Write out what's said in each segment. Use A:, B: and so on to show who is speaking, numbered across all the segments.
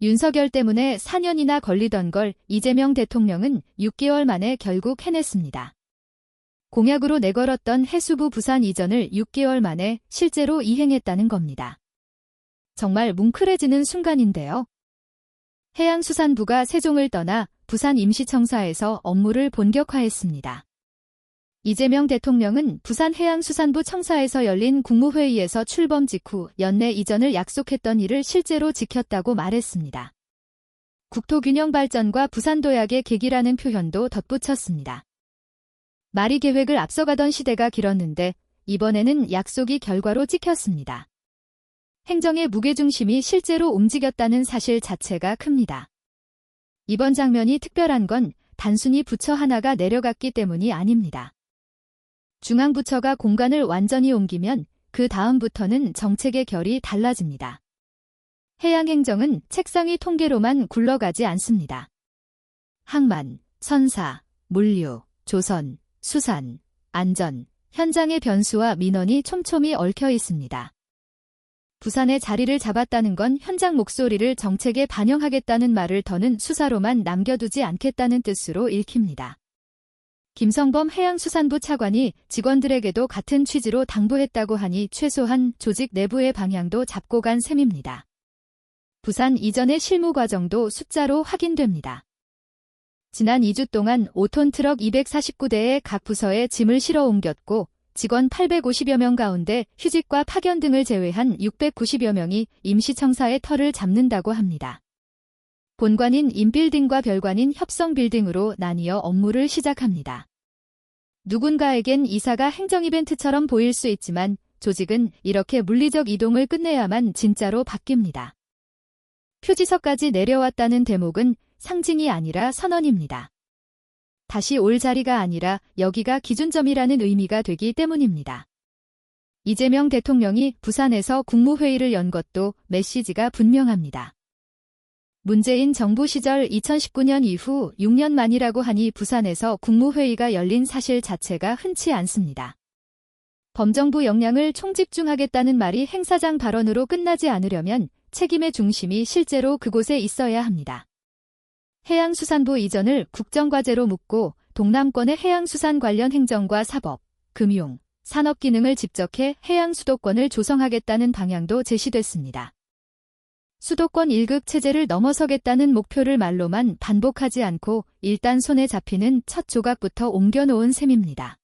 A: 윤석열 때문에 4년이나 걸리던 걸 이재명 대통령은 6개월 만에 결국 해냈습니다. 공약으로 내걸었던 해수부 부산 이전을 6개월 만에 실제로 이행했다는 겁니다. 정말 뭉클해지는 순간인데요. 해양수산부가 세종을 떠나 부산 임시청사에서 업무를 본격화했습니다. 이재명 대통령은 부산해양수산부 청사에서 열린 국무회의에서 출범 직후 연내 이전을 약속했던 일을 실제로 지켰다고 말했습니다. 국토균형 발전과 부산도약의 계기라는 표현도 덧붙였습니다. 말이 계획을 앞서가던 시대가 길었는데 이번에는 약속이 결과로 찍혔습니다. 행정의 무게중심이 실제로 움직였다는 사실 자체가 큽니다. 이번 장면이 특별한 건 단순히 부처 하나가 내려갔기 때문이 아닙니다. 중앙부처가 공간을 완전히 옮기면 그 다음부터는 정책의 결이 달라집니다. 해양행정은 책상이 통계로만 굴러가지 않습니다. 항만, 선사, 물류, 조선, 수산, 안전, 현장의 변수와 민원이 촘촘히 얽혀 있습니다. 부산에 자리를 잡았다는 건 현장 목소리를 정책에 반영하겠다는 말을 더는 수사로만 남겨두지 않겠다는 뜻으로 읽힙니다. 김성범 해양수산부 차관이 직원들에게도 같은 취지로 당부했다고 하니 최소한 조직 내부의 방향도 잡고 간 셈입니다. 부산 이전의 실무 과정도 숫자로 확인됩니다. 지난 2주 동안 5톤 트럭 249대에 각 부서에 짐을 실어 옮겼고 직원 850여 명 가운데 휴직과 파견 등을 제외한 690여 명이 임시청사의 터를 잡는다고 합니다. 본관인 인빌딩과 별관인 협성빌딩으로 나뉘어 업무를 시작합니다. 누군가에겐 이사가 행정 이벤트처럼 보일 수 있지만 조직은 이렇게 물리적 이동을 끝내야만 진짜로 바뀝니다. 표지서까지 내려왔다는 대목은 상징이 아니라 선언입니다. 다시 올 자리가 아니라 여기가 기준점이라는 의미가 되기 때문입니다. 이재명 대통령이 부산에서 국무회의를 연 것도 메시지가 분명합니다. 문재인 정부 시절 2019년 이후 6년 만이라고 하니 부산에서 국무회의가 열린 사실 자체가 흔치 않습니다. 범정부 역량을 총집중하겠다는 말이 행사장 발언으로 끝나지 않으려면 책임의 중심이 실제로 그곳에 있어야 합니다. 해양수산부 이전을 국정과제로 묻고 동남권의 해양수산 관련 행정과 사법, 금융, 산업 기능을 집적해 해양수도권을 조성하겠다는 방향도 제시됐습니다. 수도권 1급 체제를 넘어서겠다는 목표를 말로만 반복하지 않고 일단 손에 잡히는 첫 조각부터 옮겨놓은 셈입니다.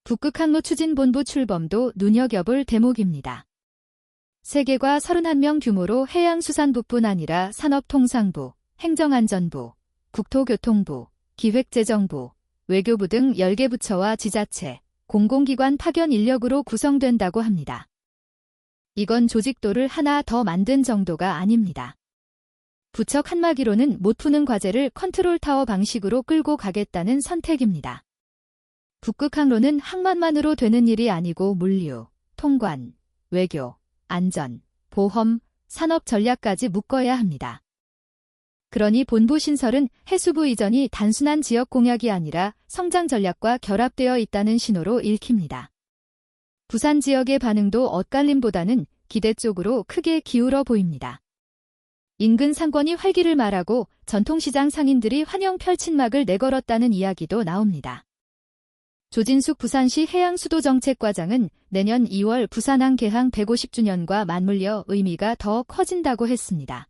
A: 북극항로 추진본부 출범도 눈여겨볼 대목입니다. 세계과 31명 규모로 해양수산부뿐 아니라 산업통상부, 행정안전부, 국토교통부, 기획재정부, 외교부 등 10개 부처와 지자체, 공공기관 파견 인력으로 구성된다고 합니다. 이건 조직도를 하나 더 만든 정도가 아닙니다. 부처 칸막이로는 못 푸는 과제를 컨트롤타워 방식으로 끌고 가겠다는 선택입니다. 북극항로는 항만만으로 되는 일이 아니고 물류, 통관, 외교, 안전, 보험, 산업 전략까지 묶어야 합니다. 그러니 본부 신설은 해수부 이전이 단순한 지역 공약이 아니라 성장 전략과 결합되어 있다는 신호로 읽힙니다. 부산 지역의 반응도 엇갈림보다는 기대 쪽으로 크게 기울어 보입니다. 인근 상권이 활기를 말하고 전통시장 상인들이 환영 펼친막을 내걸었다는 이야기도 나옵니다. 조진숙 부산시 해양수도정책과장은 내년 2월 부산항 개항 150주년과 맞물려 의미가 더 커진다고 했습니다.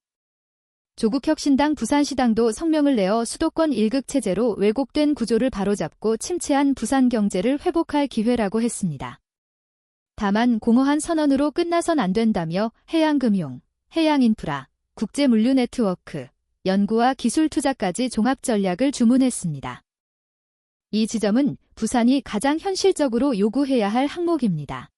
A: 조국혁신당 부산시당도 성명을 내어 수도권 1급 체제로 왜곡된 구조를 바로잡고 침체한 부산 경제를 회복할 기회라고 했습니다. 다만 공허한 선언으로 끝나선 안 된다며 해양금융, 해양인프라, 국제물류 네트워크, 연구와 기술 투자까지 종합 전략을 주문했습니다. 이 지점은 부산이 가장 현실적으로 요구해야 할 항목입니다.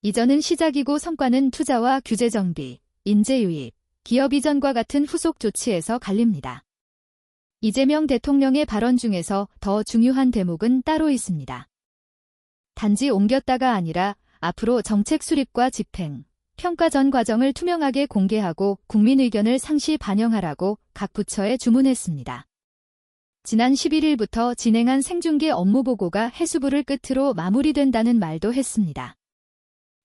A: 이전은 시작이고 성과는 투자와 규제 정비, 인재 유입, 기업 이전과 같은 후속 조치에서 갈립니다. 이재명 대통령의 발언 중에서 더 중요한 대목은 따로 있습니다. 단지 옮겼다가 아니라 앞으로 정책 수립과 집행, 평가 전 과정을 투명하게 공개하고 국민 의견을 상시 반영하라고 각 부처에 주문했습니다. 지난 11일부터 진행한 생중계 업무 보고가 해수부를 끝으로 마무리된다는 말도 했습니다.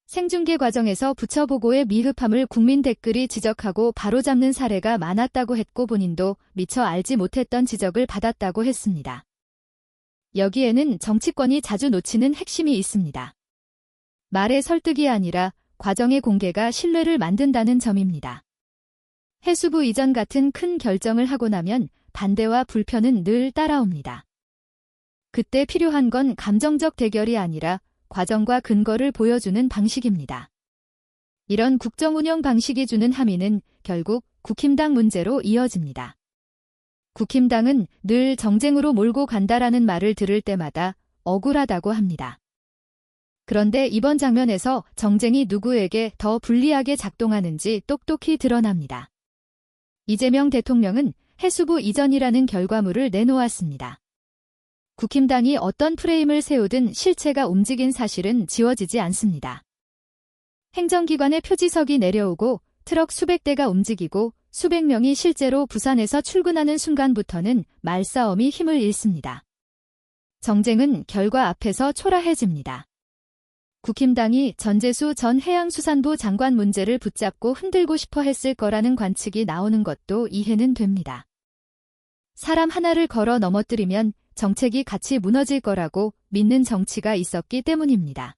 A: 생중계 과정에서 부처 보고의 미흡함을 국민 댓글이 지적하고 바로잡는 사례가 많았다고 했고 본인도 미처 알지 못했던 지적을 받았다고 했습니다. 여기에는 정치권이 자주 놓치는 핵심이 있습니다. 말의 설득이 아니라 과정의 공개가 신뢰를 만든다는 점입니다. 해수부 이전 같은 큰 결정을 하고 나면 반대와 불편은 늘 따라옵니다. 그때 필요한 건 감정적 대결이 아니라 과정과 근거를 보여주는 방식입니다. 이런 국정운영 방식이 주는 함의는 결국 국힘당 문제로 이어집니다. 국힘당은 늘 정쟁으로 몰고 간다라는 말을 들을 때마다 억울하다고 합니다. 그런데 이번 장면에서 정쟁이 누구에게 더 불리하게 작동하는지 똑똑히 드러납니다. 이재명 대통령은 해수부 이전이라는 결과물을 내놓았습니다. 국힘당이 어떤 프레임을 세우든 실체가 움직인 사실은 지워지지 않습니다. 행정기관의 표지석이 내려오고 트럭 수백 대가 움직이고 수백 명이 실제로 부산에서 출근하는 순간부터는 말싸움이 힘을 잃습니다. 정쟁은 결과 앞에서 초라해집니다. 국힘당이 전재수 전 해양수산부 장관 문제를 붙잡고 흔들고 싶어 했을 거라는 관측이 나오는 것도 이해는 됩니다. 사람 하나를 걸어 넘어뜨리면 정책이 같이 무너질 거라고 믿는 정치가 있었기 때문입니다.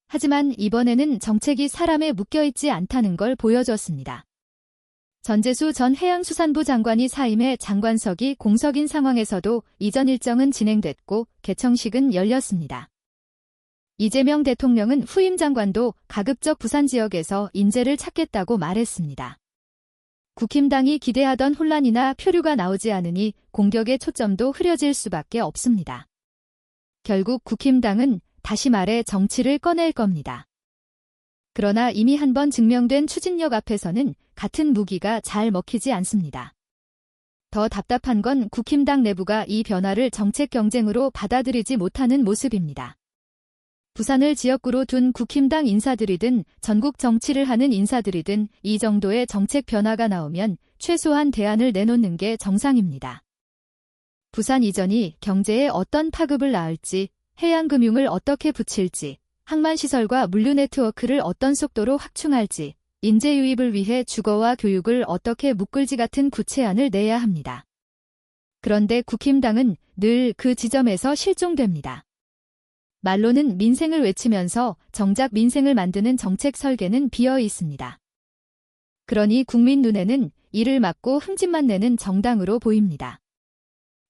A: 하지만 이번에는 정책이 사람에 묶여있지 않다는 걸 보여줬습니다. 전재수 전 해양수산부 장관이 사임해 장관석이 공석인 상황에서도 이전 일정은 진행됐고 개청식은 열렸습니다. 이재명 대통령은 후임 장관도 가급적 부산 지역에서 인재를 찾겠다고 말했습니다. 국힘당이 기대하던 혼란이나 표류가 나오지 않으니 공격의 초점도 흐려질 수밖에 없습니다. 결국 국힘당은 다시 말해 정치를 꺼낼 겁니다. 그러나 이미 한번 증명된 추진력 앞에서는 같은 무기가 잘 먹히지 않습니다. 더 답답한 건 국힘당 내부가 이 변화를 정책 경쟁으로 받아들이지 못하는 모습입니다. 부산을 지역구로 둔 국힘당 인사들이든 전국 정치를 하는 인사들이든 이 정도의 정책 변화가 나오면 최소한 대안을 내놓는 게 정상입니다. 부산 이전이 경제에 어떤 파급을 낳을지, 해양금융을 어떻게 붙일지, 항만시설과 물류 네트워크를 어떤 속도로 확충할지, 인재 유입을 위해 주거와 교육을 어떻게 묶을지 같은 구체안을 내야 합니다. 그런데 국힘당은 늘 그 지점에서 실종됩니다. 말로는 민생을 외치면서 정작 민생을 만드는 정책 설계는 비어 있습니다. 그러니 국민 눈에는 이를 막고 흠집만 내는 정당으로 보입니다.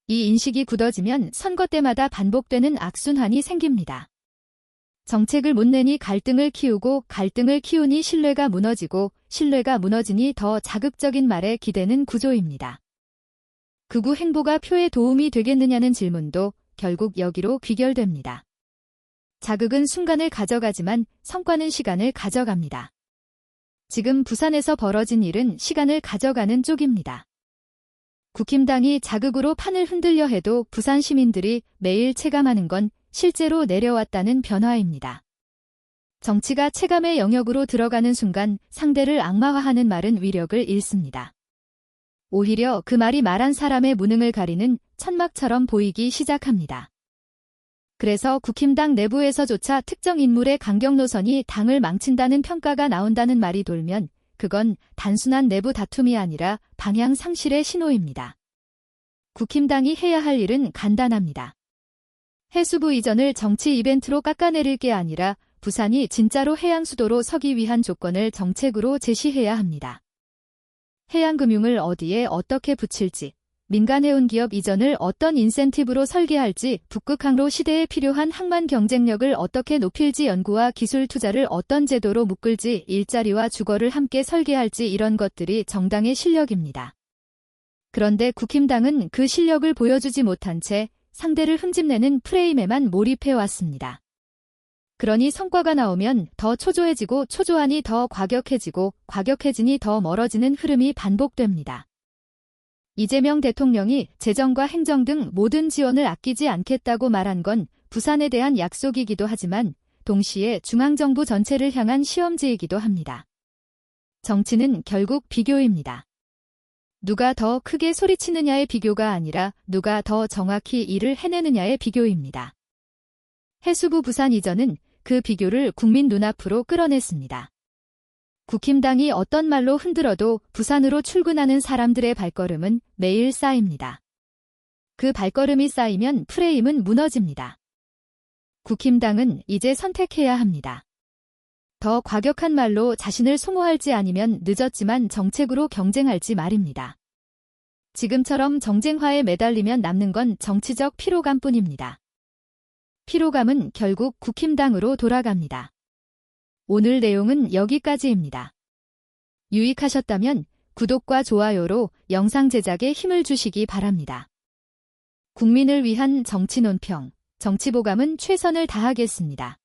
A: 이 인식이 굳어지면 선거 때마다 반복되는 악순환이 생깁니다. 정책을 못 내니 갈등을 키우고 갈등을 키우니 신뢰가 무너지고 신뢰가 무너지니 더 자극적인 말에 기대는 구조입니다. 극우 행보가 표에 도움이 되겠느냐는 질문도 결국 여기로 귀결됩니다. 자극은 순간을 가져가지만 성과는 시간을 가져갑니다. 지금 부산에서 벌어진 일은 시간을 가져가는 쪽입니다. 국힘당이 자극으로 판을 흔들려 해도 부산 시민들이 매일 체감하는 건 실제로 내려왔다는 변화입니다. 정치가 체감의 영역으로 들어가는 순간 상대를 악마화하는 말은 위력을 잃습니다. 오히려 그 말이 말한 사람의 무능을 가리는 천막처럼 보이기 시작합니다. 그래서 국힘당 내부에서조차 특정 인물의 강경 노선이 당을 망친다는 평가가 나온다는 말이 돌면 그건 단순한 내부 다툼이 아니라 방향 상실의 신호입니다. 국힘당이 해야 할 일은 간단합니다. 해수부 이전을 정치 이벤트로 깎아내릴 게 아니라 부산이 진짜로 해양 수도로 서기 위한 조건을 정책으로 제시해야 합니다. 해양금융을 어디에 어떻게 붙일지, 민간 해운기업 이전을 어떤 인센티브로 설계할지, 북극항로 시대에 필요한 항만 경쟁력을 어떻게 높일지, 연구와 기술 투자를 어떤 제도로 묶을지, 일자리와 주거를 함께 설계할지 이런 것들이 정당의 실력입니다. 그런데 국힘당은 그 실력을 보여주지 못한 채 상대를 흠집내는 프레임에만 몰입해왔습니다. 그러니 성과가 나오면 더 초조해지고 초조하니 더 과격해지고 과격해지니 더 멀어지는 흐름이 반복됩니다. 이재명 대통령이 재정과 행정 등 모든 지원을 아끼지 않겠다고 말한 건 부산에 대한 약속이기도 하지만 동시에 중앙정부 전체를 향한 시험지이기도 합니다. 정치는 결국 비교입니다. 누가 더 크게 소리치느냐의 비교가 아니라 누가 더 정확히 일을 해내느냐의 비교입니다. 해수부 부산 이전은 그 비교를 국민 눈앞으로 끌어냈습니다. 국힘당이 어떤 말로 흔들어도 부산으로 출근하는 사람들의 발걸음은 매일 쌓입니다. 그 발걸음이 쌓이면 프레임은 무너집니다. 국힘당은 이제 선택해야 합니다. 더 과격한 말로 자신을 소모할지 아니면 늦었지만 정책으로 경쟁할지 말입니다. 지금처럼 정쟁화에 매달리면 남는 건 정치적 피로감뿐입니다. 피로감은 결국 국힘당으로 돌아갑니다. 오늘 내용은 여기까지입니다. 유익하셨다면 구독과 좋아요로 영상 제작에 힘을 주시기 바랍니다. 국민을 위한 정치 논평, 정치보감은 최선을 다하겠습니다.